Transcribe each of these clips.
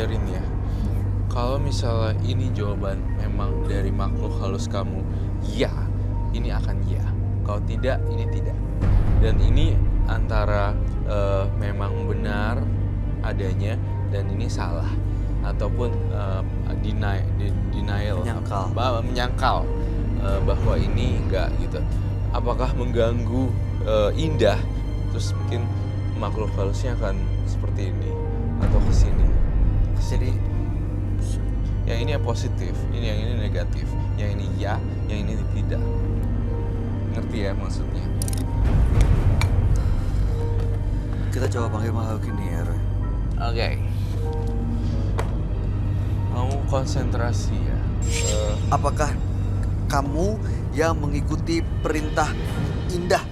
dengerin ya. Kalau misalnya ini jawaban memang dari makhluk halus kamu, ya, ini akan ya. Kalau tidak, ini tidak. Dan ini antara memang benar adanya dan ini salah. Ataupun denial. Menyangkal bahwa ini enggak gitu. Apakah mengganggu indah, terus mungkin makhluk halusnya akan seperti ini atau kesini. Jadi yang ini yang positif, yang ini negatif, yang ini ya, yang ini tidak. Ngerti ya maksudnya? kita coba panggil makhluk ini ya, Roy. Oke. Kamu konsentrasi ya. Apakah kamu yang mengikuti perintah Indah?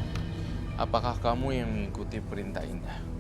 Apakah kamu yang mengikuti perintah Indah?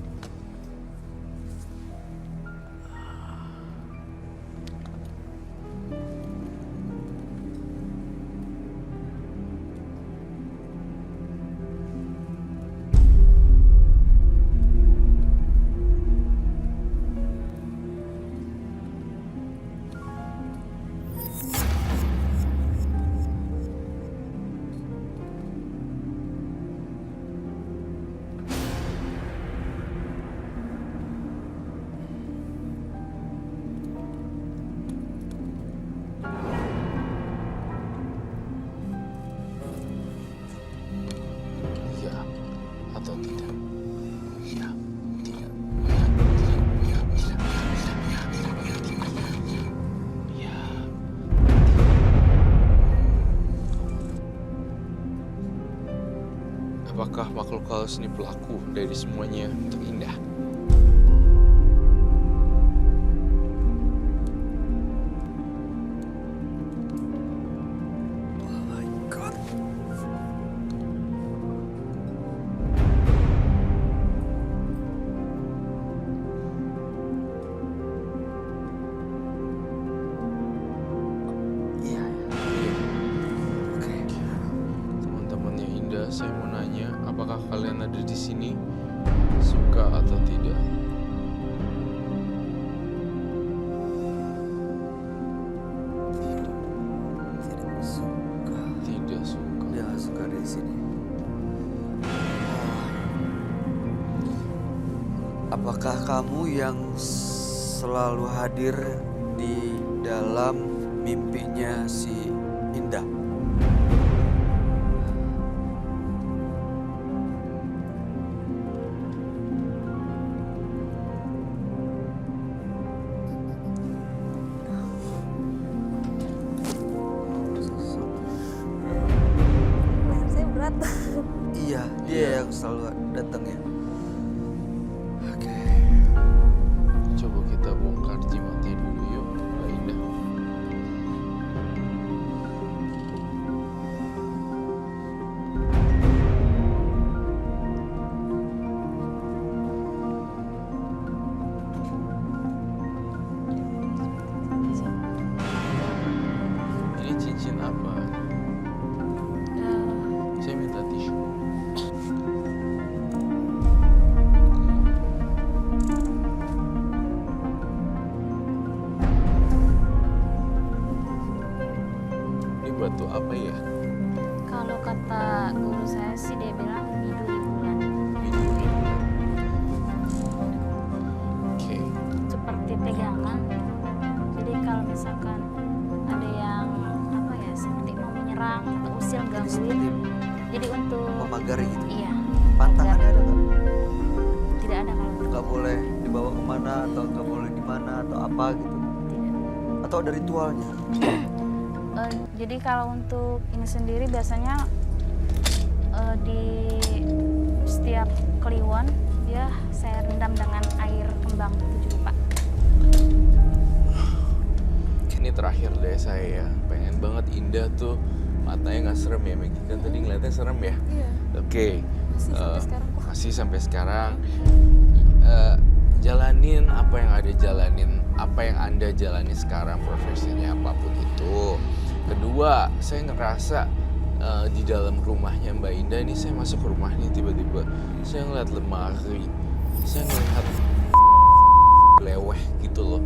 Ya atau tidak? Ya, tidak. Ya, tidak. Ya. Apakah makhluk halus ini pelaku dari semuanya untuk Indah? Oh my God. Iya, Iya. oke. Teman-temannya Indah, saya mau nanya, apakah kalian ada di sini suka atau tidak? Tidak suka. Tidak suka. Dia nggak suka dari sini. Apakah kamu yang selalu hadir di dalam mimpinya si Indah? Leher saya berat. Iya, dia yang selalu datang ya. Oke. Coba kita bongkar jimatnya dulu yuk, Mbak Indah. Ini cincin apa? Saya minta tisu. Ini batu apa ya? Kalau kata guru saya sih dia bilang biduri bulan. Biduri. Oke. Seperti pegangan. Jadi kalau misalkan ada yang apa ya seperti mau menyerang atau usil gangguin. Jadi untuk Memagari gitu. iya Pantangannya ada nggak? tidak ada kalau untuk Nggak boleh dibawa kemana atau nggak boleh di mana atau apa gitu? tidak. Atau ada ritualnya? Jadi kalau untuk ini sendiri biasanya di setiap kliwon dia saya rendam dengan air kembang itu juga Pak. Ini terakhir deh saya ya. Pengen banget Indah tuh matanya nggak serem ya. Maggie kan tadi ngeliatnya serem ya. Iya, Oke. masih sampai sekarang kok. Masih sampai sekarang. Jalanin apa yang ada jalanin, apa yang Anda jalani sekarang, profesinya apapun itu. Kedua, saya ngerasa di dalam rumahnya Mbak Indah ini, saya masuk ke rumah ini tiba-tiba saya ngeliat lemari, saya ngeliat leweh gitu loh.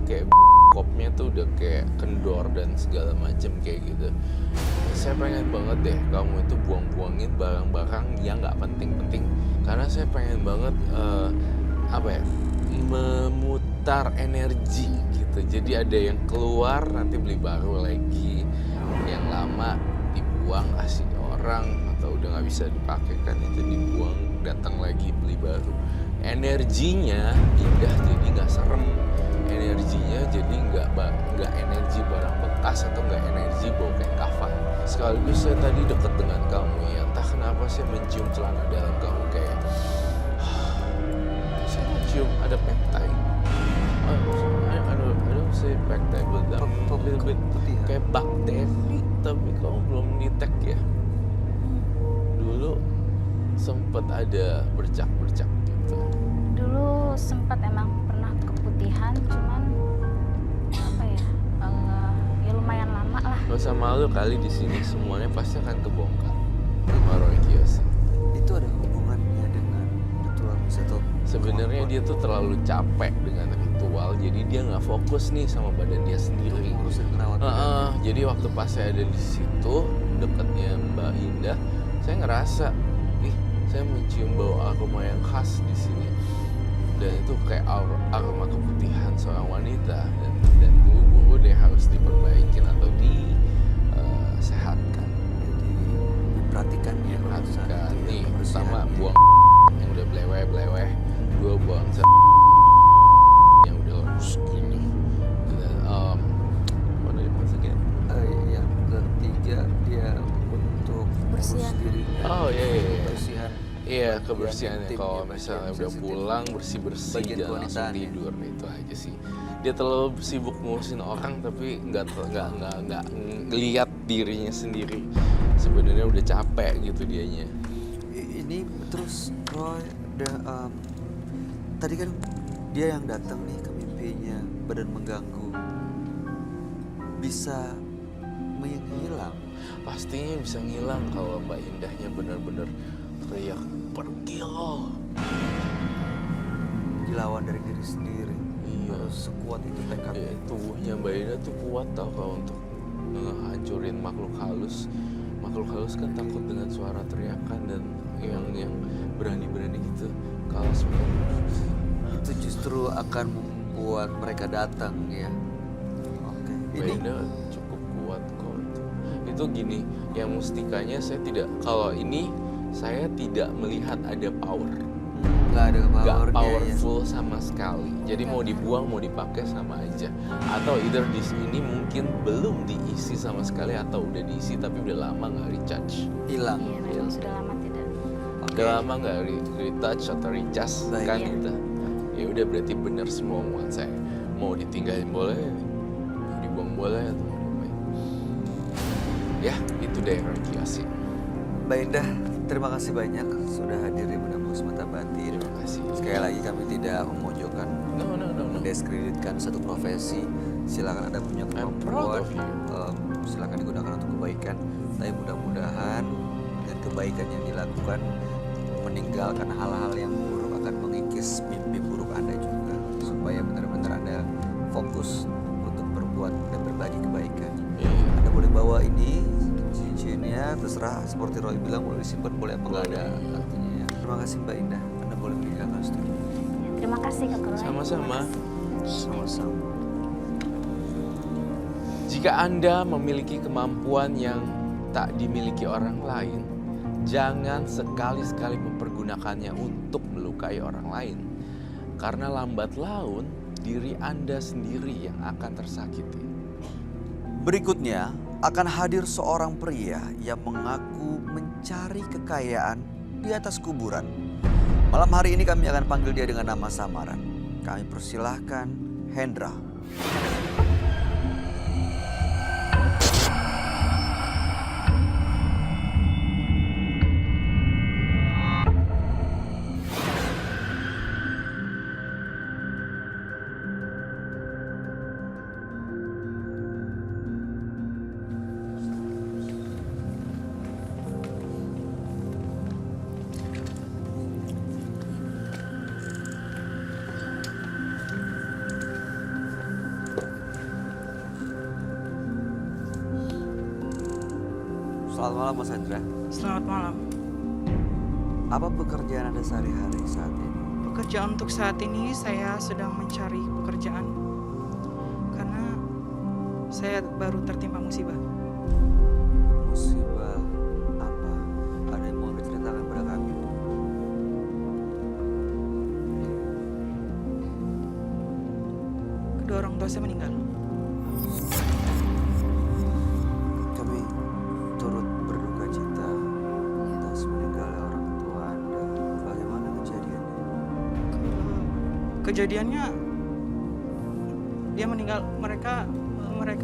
kayak kopnya tuh udah kayak kendor dan segala macem kayak gitu. Saya pengen banget deh kamu itu buang-buangin barang-barang yang nggak penting-penting, karena saya pengen banget memutar energi gitu. Jadi ada yang keluar nanti beli baru lagi, yang lama dibuang kasih orang atau udah nggak bisa dipakai kan itu dibuang, datang lagi beli baru. Energinya indah jadi nggak serem, energinya jadi nggak energi barang bekas atau nggak energi bau kayak kafan. Sekaligus saya tadi deket dengan kamu ya, entah kenapa saya mencium celana dalam kamu kayak saya mencium ada peptide. I don't say peptide, but a little bit kayak bakteri, tapi kamu belum detect ya. Dulu sempet ada bercak-bercak gitu. Dulu sempat emang pernah keputihan, cuman apa ya? Ya lumayan lama lah. Gak usah malu kali di sini, semuanya pasti akan kebongkar sama Roy Kiyoshi. Itu ada hubungannya dengan ritual atau Sebenarnya dia tuh terlalu capek dengan ritual, jadi dia nggak fokus nih sama badan dia sendiri. urusan kerawat Jadi waktu pas saya ada di situ dekatnya Mbak Indah, saya ngerasa, saya mencium bau aroma yang khas di sini, dan itu kayak aroma keputihan seorang wanita, dan buru-buru deh harus diperbaikin atau disehatkan. Jadi diperhatikan ya Perhatikan nih, kebersihan pertama ya. buang yang udah beleweh, dua buang yang udah lurus gini, dan what are you again? Yang ketiga dia untuk Kebersihan. urus dirinya. Oh iya. Kebersihan. Iya, kebersihannya intim, kalau bagian misalnya udah sensitif. pulang bersih-bersih Bagian dan langsung kewanitaan ya. tidur, itu aja sih. Dia terlalu sibuk ngurusin orang tapi nggak ngeliat dirinya sendiri. Sebenarnya udah capek gitu dianya. Ini terus Roy tadi kan dia yang datang nih ke mimpinya, badan mengganggu, bisa menghilang. Pastinya bisa ngilang kalau Mbak Indahnya benar-benar teriak pergi loh. Dilawan dari diri sendiri. Iya. Harus sekuat itu tekad. Tubuhnya Mbak Indah tuh kuat tau kalau untuk ngehancurin makhluk halus. Makhluk halus kan takut dengan suara teriakan dan yang berani-berani gitu. Kalau sebenarnya Itu justru akan membuat mereka datang ya. Oke. Mbak Ini Indah cukup kuat kok. Itu gini, yang mustikanya saya tidak, kalau ini saya tidak melihat ada power. nggak ada Nggak powernya ya. powerful sama sekali. Jadi mau dibuang mau dipakai sama aja. Atau either di sini mungkin belum diisi sama sekali atau udah diisi tapi udah lama nggak recharge. Hilang. Iya, memang sudah lama tidak. Oke. Udah lama nggak retouch atau recharge Baik. kan Iya. gitu. Ya udah berarti benar semua omongan saya. Mau ditinggalin boleh, mau dibuang boleh atau mau diapain. Ya itu deh Roy Kiyoshi. Mbak Indah, terima kasih banyak sudah hadir di Menembus Mata Batin. Terima kasih. Sekali lagi kami tidak memojokkan, No. mendiskreditkan satu profesi. Silakan Anda punya I'm proud kemampuan, of you. silakan digunakan untuk kebaikan. Tapi mudah-mudahan dengan kebaikan yang dilakukan, meninggalkan hal-hal yang buruk akan mengikis mimpi buruk Anda juga, supaya benar-benar Anda fokus untuk berbuat dan berbagi kebaikan. Iya. Anda boleh bawa ini cincinnya, terserah seperti Roy bilang boleh disimpan, boleh apa nggak ada artinya ya. Terima kasih Mbak Indah, Anda boleh meninggalkan studio. Terima kasih Kak Roy. Sama-sama. Sama-sama. Jika Anda memiliki kemampuan yang tak dimiliki orang lain, jangan sekali-sekali mempergunakannya untuk melukai orang lain. Karena lambat laun, diri Anda sendiri yang akan tersakiti. Berikutnya akan hadir seorang pria yang mengaku mencari kekayaan di atas kuburan. Malam hari ini kami akan panggil dia dengan nama samaran. Kami persilahkan Hendra. Selamat malam Mas Hendra. Selamat malam. Apa pekerjaan Anda sehari-hari saat ini? Pekerjaan untuk saat ini saya sedang mencari pekerjaan karena saya baru tertimpa musibah. Musibah apa? Ada yang mau diceritakan pada kami? Kedua orang tua saya meninggal. Kami turut berduka cita atas meninggalnya orang tua Anda. Bagaimana kejadiannya? Kejadiannya dia meninggal, mereka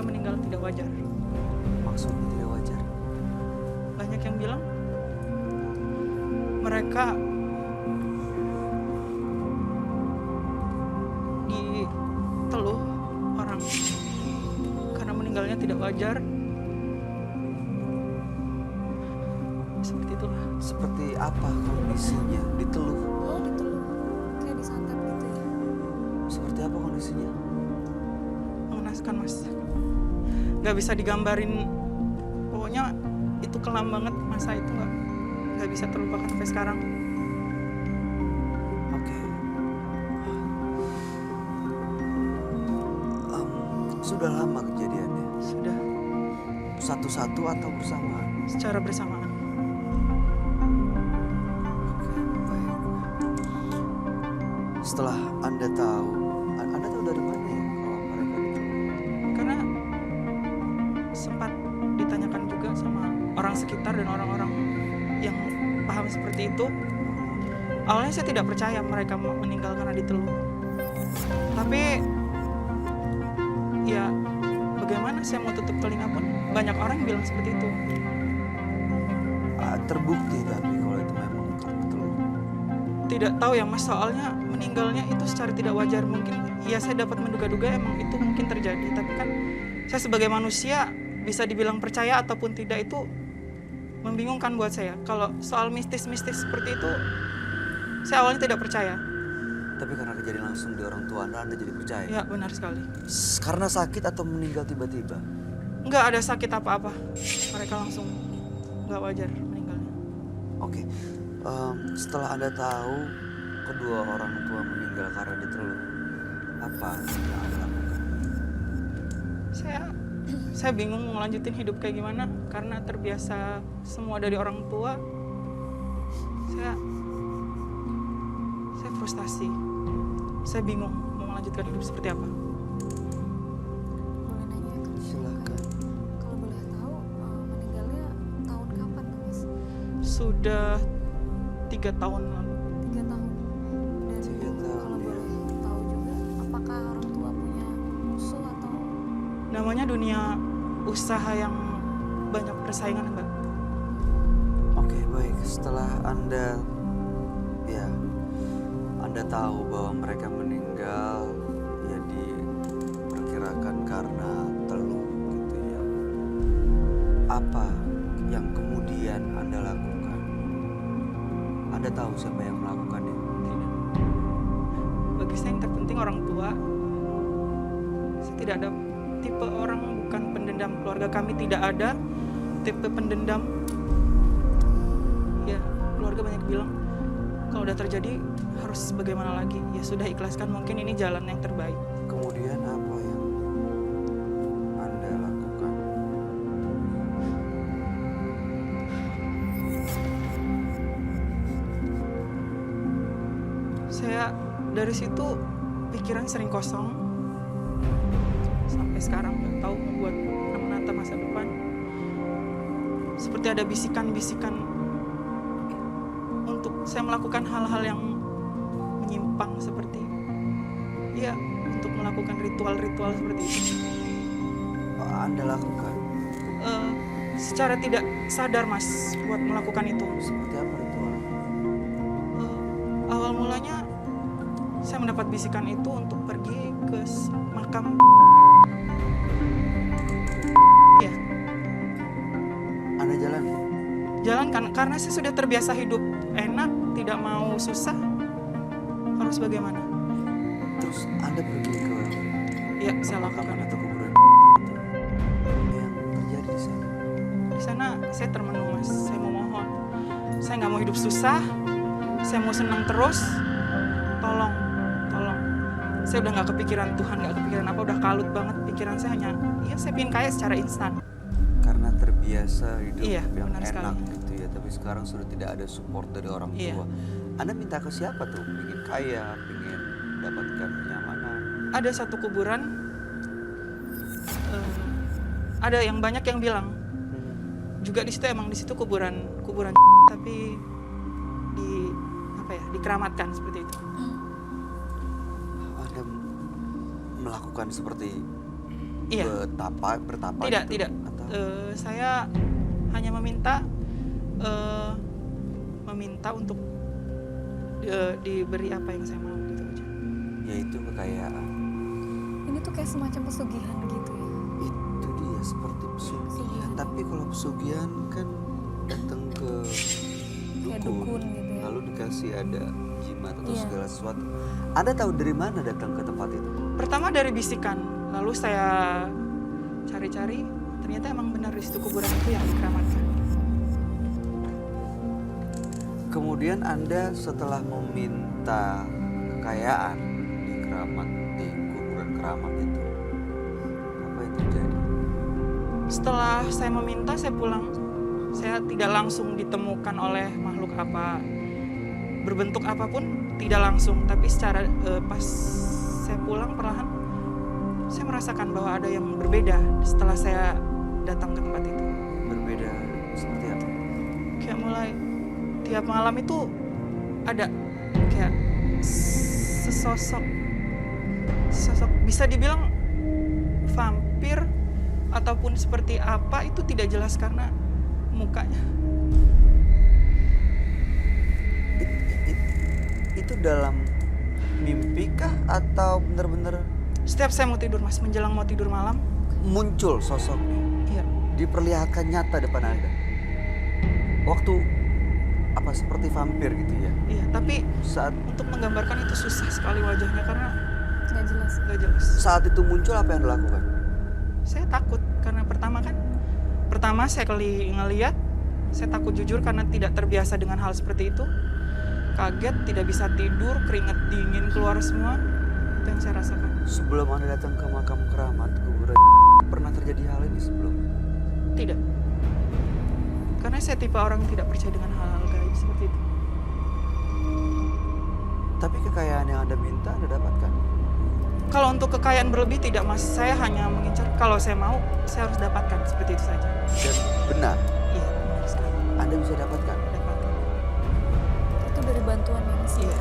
meninggal tidak wajar. Maksudnya tidak wajar? Banyak yang bilang mereka diteluh orang karena meninggalnya tidak wajar. Seperti itulah. Seperti apa kondisinya? Diteluh? Oh, diteluh. Kayak disantet gitu ya. Seperti apa kondisinya? Mengenaskan, Mas. Gak bisa digambarin. Pokoknya itu kelam banget, masa itu nggak bisa terlupakan sampai sekarang. Oke. Sudah lama kejadiannya? Sudah Satu-satu atau bersamaan? secara bersamaan. Oke, baik. Setelah Anda tahu dari mana ya kalau mereka diteluh? Karena sempat ditanyakan juga sama orang sekitar dan orang-orang yang paham seperti itu. Awalnya saya tidak percaya mereka meninggal karena diteluh. Tapi ya bagaimana saya mau tutup telinga pun banyak orang yang bilang seperti itu. Terbukti tapi kalau itu memang betul. Tidak tahu ya Mas, soalnya meninggalnya itu secara tidak wajar. Mungkin ya saya dapat menduga-duga emang itu mungkin terjadi. Tapi kan saya sebagai manusia bisa dibilang percaya ataupun tidak itu membingungkan buat saya. Kalau soal mistis-mistis seperti itu saya awalnya tidak percaya. Tapi karena kejadian langsung di orang tua Anda jadi percaya? Ya benar sekali. Karena sakit atau meninggal tiba-tiba? Nggak ada sakit apa-apa. Mereka langsung nggak wajar meninggalnya. Oke. Setelah Anda tahu kedua orang tua meninggal karena diteluh, apa yang Anda lakukan? Saya bingung mau lanjutin hidup kayak gimana karena terbiasa semua dari orang tua. Saya frustasi. Saya bingung mau melanjutkan hidup seperti apa. Boleh nanya ke Mas? Silakan. Kalau boleh tahu, meninggalnya tahun kapan tuh Mas? Sudah 3 tahun lalu. 3 tahun. Dan 3 tahun, kalau ya. boleh tahu juga, apakah orang tua punya musuh atau? Namanya dunia usaha yang banyak persaingan, Mbak. Oke, baik. Setelah Anda tahu bahwa mereka meninggal ya diperkirakan karena teluh gitu ya. Apa yang kemudian Anda lakukan? Anda tahu siapa yang melakukannya? Tidak. Bagi saya yang terpenting orang tua. Saya tidak ada tipe orang, bukan pendendam. Keluarga kami tidak ada tipe pendendam. Ya, keluarga banyak bilang kalau udah terjadi harus bagaimana lagi? Ya sudah, ikhlaskan, mungkin ini jalan yang terbaik. Kemudian apa yang Anda lakukan? Saya dari situ pikiran sering kosong. Sampai sekarang nggak tahu membuat menata masa depan. Seperti ada bisikan-bisikan untuk saya melakukan hal-hal yang menyimpang seperti ya untuk melakukan ritual-ritual seperti itu. Anda lakukan? Secara tidak sadar Mas buat melakukan itu. Seperti apa ritual? Awal mulanya saya mendapat bisikan itu untuk pergi ke makam. Ya, Anda jalan? jalan karena saya sudah terbiasa hidup enak, tidak mau susah. Harus bagaimana? Terus Anda pergi ke Ya, saya pemakaman lakukan atau itu. kuburan yang terjadi di sana? Di sana saya saya termenung Mas. Saya mau mohon, saya nggak mau hidup susah, saya mau senang terus. Tolong. Saya udah nggak kepikiran Tuhan, nggak kepikiran apa, udah kalut banget pikiran saya hanya, ya saya pengen kaya secara instan. Karena terbiasa hidup Iya, yang benar enak sekali. gitu ya, tapi sekarang sudah tidak ada support dari orang Iya. tua. Anda minta ke siapa tuh? Pengen kaya, pengen mendapatkan kenyamanan. Ada satu kuburan, ada yang banyak yang bilang juga di situ emang di situ kuburan tapi dikeramatkan seperti itu. Anda melakukan seperti Iya. bertapa Tidak, gitu? tidak. Atau Saya hanya meminta untuk diberi apa yang saya mau gitu aja. yaitu kekayaan. Ini tuh kayak semacam pesugihan gitu ya. Itu dia seperti pesugihan. Tapi kalau pesugihan kan datang ke Kayak dukun gitu ya. lalu dikasih ada jimat atau Iya. segala sesuatu. Anda tahu dari mana datang ke tempat itu? Pertama dari bisikan, lalu saya cari-cari, ternyata emang benar di situ kuburan itu yang dikeramatkan. Kemudian Anda setelah meminta kekayaan di kuburan keramat itu, apa yang terjadi? Setelah saya meminta, saya pulang. Saya tidak langsung ditemukan oleh makhluk apa, berbentuk apapun, tidak langsung. Tapi secara pas saya pulang perlahan, saya merasakan bahwa ada yang berbeda setelah saya datang ke tempat itu. Berbeda seperti apa? Kayak mulai tiap malam itu ada kayak sesosok bisa dibilang vampir ataupun seperti apa itu tidak jelas karena mukanya. Itu dalam mimpi kah atau benar-benar Setiap saya mau tidur Mas, menjelang mau tidur malam, muncul sosoknya, iya, diperlihatkan nyata depan Anda? Waktu apa seperti vampir gitu ya? iya. Tapi Saat untuk menggambarkan itu susah sekali wajahnya karena Nggak jelas. nggak jelas. saat itu muncul apa yang Anda lakukan? Saya takut karena pertama saya ngeliat, saya takut jujur karena tidak terbiasa dengan hal seperti itu. Kaget, tidak bisa tidur, keringat dingin keluar semua. Itu yang saya rasakan. Sebelum Anda datang ke makam keramat kuburan, pernah terjadi hal ini sebelum? Tidak. Karena saya tipe orang yang tidak percaya dengan hal-hal gaib seperti itu. Tapi kekayaan yang Anda minta Anda dapatkan. Kalau untuk kekayaan berlebih tidak Mas, saya hanya mengincar kalau saya mau, saya harus dapatkan seperti itu saja. Dan benar, Iya, benar sekali. Anda bisa dapatkan. Dapatkan. Itu dari bantuan yang sih. Iya.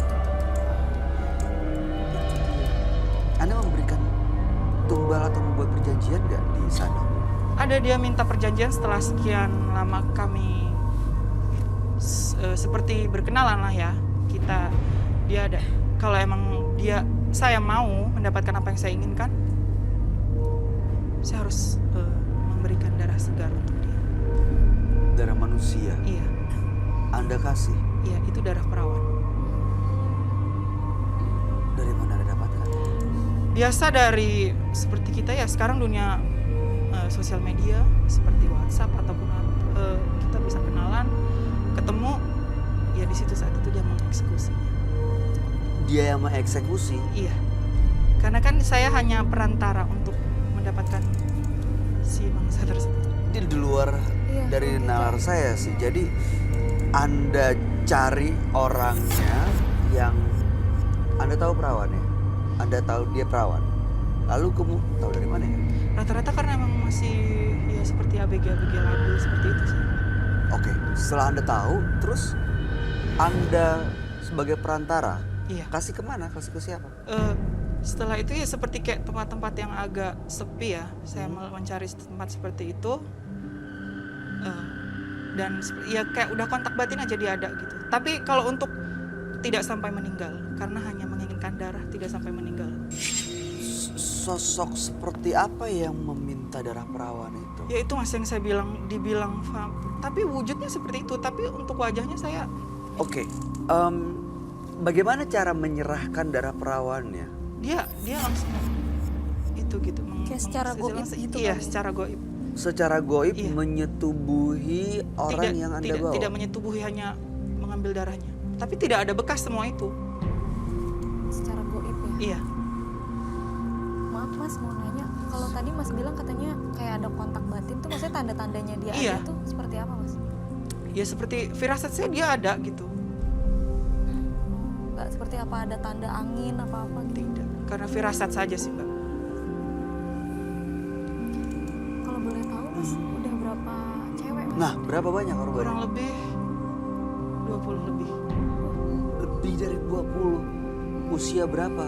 Anda memberikan tumbal atau membuat perjanjian nggak di sana? Ada dia minta perjanjian setelah sekian lama kami seperti berkenalan lah ya. Dia ada kalau emang saya mau mendapatkan apa yang saya inginkan, saya harus memberikan darah segar untuk dia. Darah manusia, Iya, Anda kasih. iya itu darah perawan. Dari mana Anda dapatkan? Biasa dari seperti kita ya sekarang dunia sosial media seperti WhatsApp ataupun kita bisa kenalan, ketemu, ya di situ saat itu dia mengeksekusinya. Dia yang mengeksekusi. Iya, karena kan saya hanya perantara untuk mendapatkan si mangsa tersebut. Ini di luar Iya, dari gitu. nalar saya sih. Jadi Anda cari orangnya yang Anda tahu perawannya. Anda tahu dia perawan. Lalu kamu tahu dari mana ya? Rata-rata karena emang masih ya seperti ABG labil seperti itu sih. Oke, setelah Anda tahu, terus Anda sebagai perantara Iya. kasih kemana? Kasih ke siapa? Setelah itu ya seperti kayak tempat-tempat yang agak sepi ya. Saya mencari tempat seperti itu. Dan ya kayak udah kontak batin aja dia ada gitu. Tapi kalau untuk tidak sampai meninggal, karena hanya menginginkan darah, tidak sampai meninggal. Sosok seperti apa yang meminta darah perawan itu? Ya itu mas yang saya dibilang vampir. Tapi wujudnya seperti itu. Tapi untuk wajahnya saya Oke, bagaimana cara menyerahkan darah perawannya? dia langsung itu gitu. Kayak secara goib langsung- gitu Iya, kali ya? secara goib. secara goib Iya. menyetubuhi orang yang Anda bawa. tidak menyetubuhi, hanya mengambil darahnya. Tapi tidak ada bekas semua itu. Secara goib ya. Iya. Maaf Mas, mau nanya, kalau tadi Mas bilang katanya kayak ada kontak batin tuh, maksudnya tanda-tandanya dia Iya. ada tuh seperti apa Mas? Ya seperti firasat saya dia ada gitu. Nggak seperti apa ada tanda angin apa-apa gitu? Tidak, karena firasat saja sih Mbak. Kalau boleh tahu Mas, udah berapa cewek Mas? Nah, berapa banyak korban? Kurang lebih 20 lebih. Lebih dari 20. Usia berapa?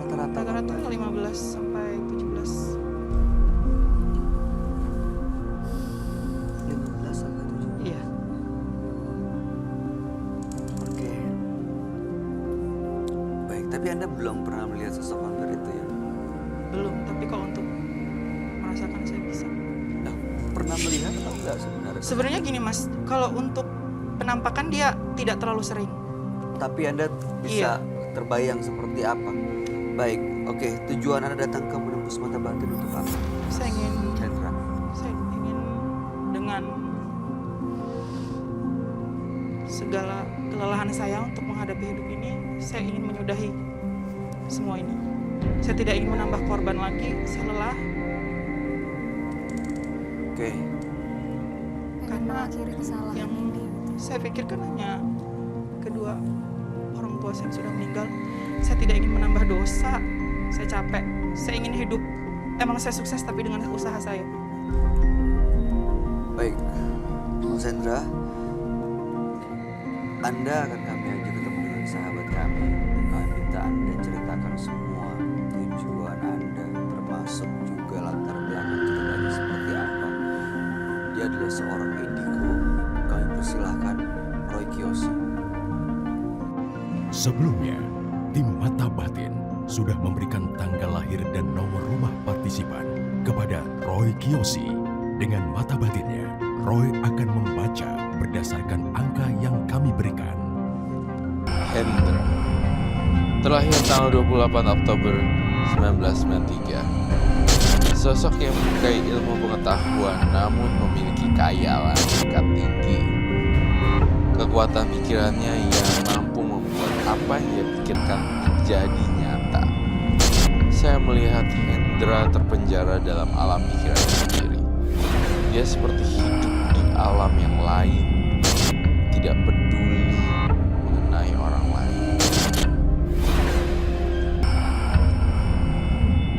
Rata-rata. Rata-rata 15 sampai 17. 15 sampai 17. Iya. Oke. Baik, tapi Anda belum pernah melihat sosok vampir itu ya? Belum, tapi kalau untuk merasakan saya bisa. Nah, pernah melihat atau enggak sebenarnya? Sebenarnya gini Mas, kalau untuk penampakan dia tidak terlalu sering. Tapi Anda bisa terbayang seperti apa? Baik, oke. Tujuan Anda datang ke menembus mata batin untuk apa? Saya ingin Hendra. dengan segala kelelahan saya untuk menghadapi hidup ini, saya ingin menyudahi semua ini. Saya tidak ingin menambah korban lagi, saya lelah. Oke. Pengen Karena mengakhiri kesalahan yang ini gitu. saya pikirkan hanya kedua orang tua saya yang sudah meninggal. Saya tidak ingin menambah dosa. Saya capek. Saya ingin hidup. Emang saya sukses tapi dengan usaha saya. Baik, Mas Hendra, Anda akan kami ajak ketemu dengan sahabat kami. Kami minta Anda ceritakan semua tujuan Anda, termasuk juga latar belakang ceritanya seperti apa. Dia adalah seorang indigo. Kami persilahkan Roy Kiyoshi. Sebelumnya, tim Mata Batin sudah memberikan tanggal lahir dan nomor rumah partisipan kepada Roy Kiyoshi. Dengan mata batinnya, Roy akan membaca berdasarkan angka yang kami berikan. Hendra terlahir tanggal 28 Oktober 1993. Sosok yang menyukai ilmu pengetahuan namun memiliki khayalan tingkat tinggi. Kekuatan pikirannya yang mampu membuat apa yang dia pikirkan menjadi nyata. Saya melihat Hendra terpenjara dalam alam pikirannya sendiri. Dia seperti hidup di alam yang lain, tidak peduli mengenai orang lain.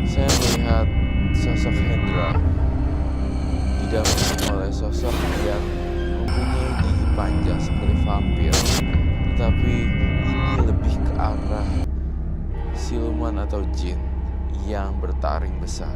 Saya melihat sosok Hendra didampingi oleh sosok yang mempunyai gigi panjang seperti vampir, tetapi ini lebih ke arah siluman atau jin yang bertaring besar.